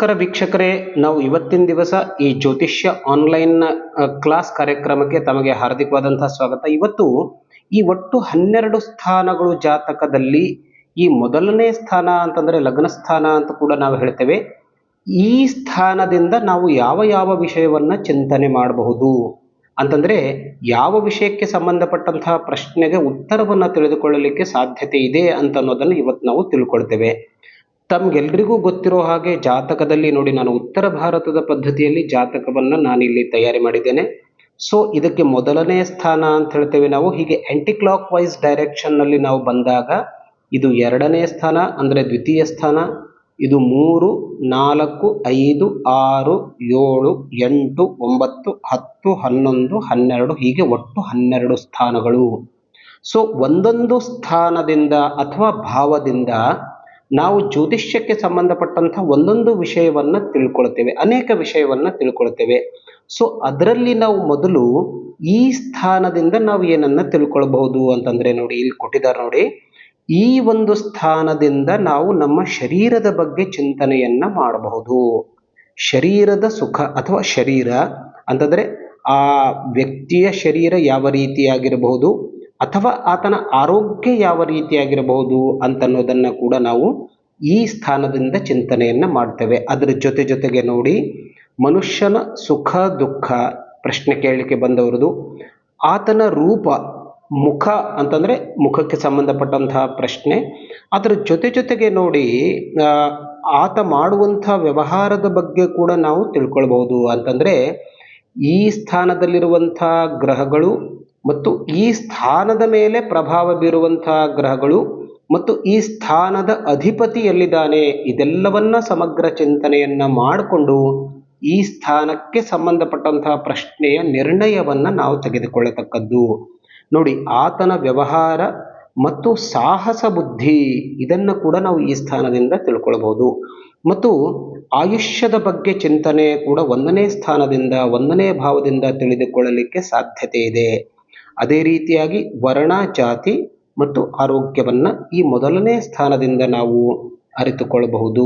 ನಮಸ್ಕಾರ ವೀಕ್ಷಕರೇ, ನಾವು ಇವತ್ತಿನ ದಿವಸ ಈ ಜ್ಯೋತಿಷ್ಯ ಆನ್ಲೈನ್ ಕ್ಲಾಸ್ ಕಾರ್ಯಕ್ರಮಕ್ಕೆ ತಮಗೆ ಹಾರ್ದಿಕವಾದಂತಹ ಸ್ವಾಗತ. ಇವತ್ತು ಈ ಒಟ್ಟು 12 ಸ್ಥಾನಗಳು ಜಾತಕದಲ್ಲಿ ಈ ಮೊದಲನೇ ಸ್ಥಾನ ಅಂತಂದ್ರೆ ಲಗ್ನ ಸ್ಥಾನ ಅಂತ ಕೂಡ ನಾವು ಹೇಳ್ತೇವೆ. ಈ ಸ್ಥಾನದಿಂದ ನಾವು ಯಾವ ಯಾವ ವಿಷಯವನ್ನ ಚಿಂತನೆ ಮಾಡಬಹುದು ಅಂತಂದ್ರೆ ಯಾವ ವಿಷಯಕ್ಕೆ ಸಂಬಂಧಪಟ್ಟಂತಹ ಪ್ರಶ್ನೆಗೆ ಉತ್ತರವನ್ನ ತಿಳಿದುಕೊಳ್ಳಲಿಕ್ಕೆ ಸಾಧ್ಯತೆ ಇದೆ ಅಂತ ಅನ್ನೋದನ್ನು ಇವತ್ತು ನಾವು ತಿಳ್ಕೊಳ್ತೇವೆ. ತಮ್ಗೆಲ್ರಿಗೂ ಗೊತ್ತಿರೋ ಹಾಗೆ ಜಾತಕದಲ್ಲಿ ನೋಡಿ, ನಾನು ಉತ್ತರ ಭಾರತದ ಪದ್ಧತಿಯಲ್ಲಿ ಜಾತಕವನ್ನ ನಾನಿಲ್ಲಿ ತಯಾರಿ ಮಾಡಿದ್ದೇನೆ. ಸೊ ಇದಕ್ಕೆ ಮೊದಲನೇ ಸ್ಥಾನ ಅಂತ ಹೇಳ್ತೇವೆ ನಾವು. ಹೀಗೆ ಆಂಟಿ ಕ್ಲಾಕ್ ವೈಸ್ ಡೈರೆಕ್ಷನ್ ನಲ್ಲಿ ನಾವು ಬಂದಾಗ ಇದು ಎರಡನೇ ಸ್ಥಾನ ಅಂದ್ರೆ ದ್ವಿತೀಯ ಸ್ಥಾನ. ಇದು 3, 4, 5, 6, 7, 8, 9, 10, 11, 12 ಹೀಗೆ ಒಟ್ಟು 12 ಸ್ಥಾನಗಳು. ಸೊ ಒಂದೊಂದು ಸ್ಥಾನದಿಂದ ಅಥವಾ ಭಾವದಿಂದ ನಾವು ಜ್ಯೋತಿಷ್ಯಕ್ಕೆ ಸಂಬಂಧಪಟ್ಟಂತಹ ಒಂದೊಂದು ವಿಷಯವನ್ನ ತಿಳ್ಕೊಳ್ತೇವೆ, ಅನೇಕ ವಿಷಯವನ್ನ ತಿಳ್ಕೊಳ್ತೇವೆ. ಸೊ ಅದರಲ್ಲಿ ನಾವು ಮೊದಲು ಈ ಸ್ಥಾನದಿಂದ ನಾವು ಏನನ್ನ ತಿಳ್ಕೊಳ್ಬಹುದು ಅಂತಂದ್ರೆ ನೋಡಿ, ಇಲ್ಲಿ ಕೊಟ್ಟಿದ್ದಾರೆ ನೋಡಿ, ಈ ಒಂದು ಸ್ಥಾನದಿಂದ ನಾವು ನಮ್ಮ ಶರೀರದ ಬಗ್ಗೆ ಚಿಂತನೆಯನ್ನ ಮಾಡಬಹುದು. ಶರೀರದ ಸುಖ ಅಥವಾ ಶರೀರ ಅಂತಂದ್ರೆ ಆ ವ್ಯಕ್ತಿಯ ಶರೀರ ಯಾವ ರೀತಿಯಾಗಿರಬಹುದು ಅಥವಾ ಆತನ ಆರೋಗ್ಯ ಯಾವ ರೀತಿಯಾಗಿರಬಹುದು ಅಂತನ್ನೋದನ್ನ ಕೂಡ ನಾವು ಈ ಸ್ಥಾನದಿಂದ ಚಿಂತನೆಯನ್ನ ಮಾಡ್ತೇವೆ. ಅದರ ಜೊತೆಗೆ ನೋಡಿ, ಮನುಷ್ಯನ ಸುಖ ದುಃಖ ಪ್ರಶ್ನೆ ಕೇಳಲಿಕ್ಕೆ ಬಂದವರದು, ಆತನ ರೂಪ ಮುಖ ಅಂತಂದ್ರೆ ಮುಖಕ್ಕೆ ಸಂಬಂಧಪಟ್ಟಂತಹ ಪ್ರಶ್ನೆ. ಅದರ ಜೊತೆಗೆ ನೋಡಿ, ಆತ ಮಾಡುವಂತಹ ವ್ಯವಹಾರದ ಬಗ್ಗೆ ಕೂಡ ನಾವು ತಿಳ್ಕೊಳ್ಬಹುದು. ಅಂತಂದ್ರೆ ಈ ಸ್ಥಾನದಲ್ಲಿರುವಂತಹ ಗ್ರಹಗಳು ಮತ್ತು ಈ ಸ್ಥಾನದ ಮೇಲೆ ಪ್ರಭಾವ ಬೀರುವಂತಹ ಗ್ರಹಗಳು ಮತ್ತು ಈ ಸ್ಥಾನದ ಅಧಿಪತಿ ಎಲ್ಲಿದ್ದಾನೆ, ಇದೆಲ್ಲವನ್ನ ಸಮಗ್ರ ಚಿಂತನೆಯನ್ನ ಮಾಡಿಕೊಂಡು ಈ ಸ್ಥಾನಕ್ಕೆ ಸಂಬಂಧಪಟ್ಟಂತಹ ಪ್ರಶ್ನೆಯ ನಿರ್ಣಯವನ್ನ ನಾವು ತೆಗೆದುಕೊಳ್ಳತಕ್ಕದ್ದು. ನೋಡಿ, ಆತನ ವ್ಯವಹಾರ ಮತ್ತು ಸಾಹಸ ಬುದ್ಧಿ ಇದನ್ನು ಕೂಡ ನಾವು ಈ ಸ್ಥಾನದಿಂದ ತಿಳ್ಕೊಳ್ಬಹುದು. ಮತ್ತು ಆಯುಷ್ಯದ ಬಗ್ಗೆ ಚಿಂತನೆ ಕೂಡ 1ನೇ ಸ್ಥಾನದಿಂದ 1ನೇ ಭಾವದಿಂದ ತಿಳಿದುಕೊಳ್ಳಲಿಕ್ಕೆ ಸಾಧ್ಯತೆ ಇದೆ. ಅದೇ ರೀತಿಯಾಗಿ ವರ್ಣ ಜಾತಿ ಮತ್ತು ಆರೋಗ್ಯವನ್ನ ಈ ಮೊದಲನೇ ಸ್ಥಾನದಿಂದ ನಾವು ಅರಿತುಕೊಳ್ಳಬಹುದು.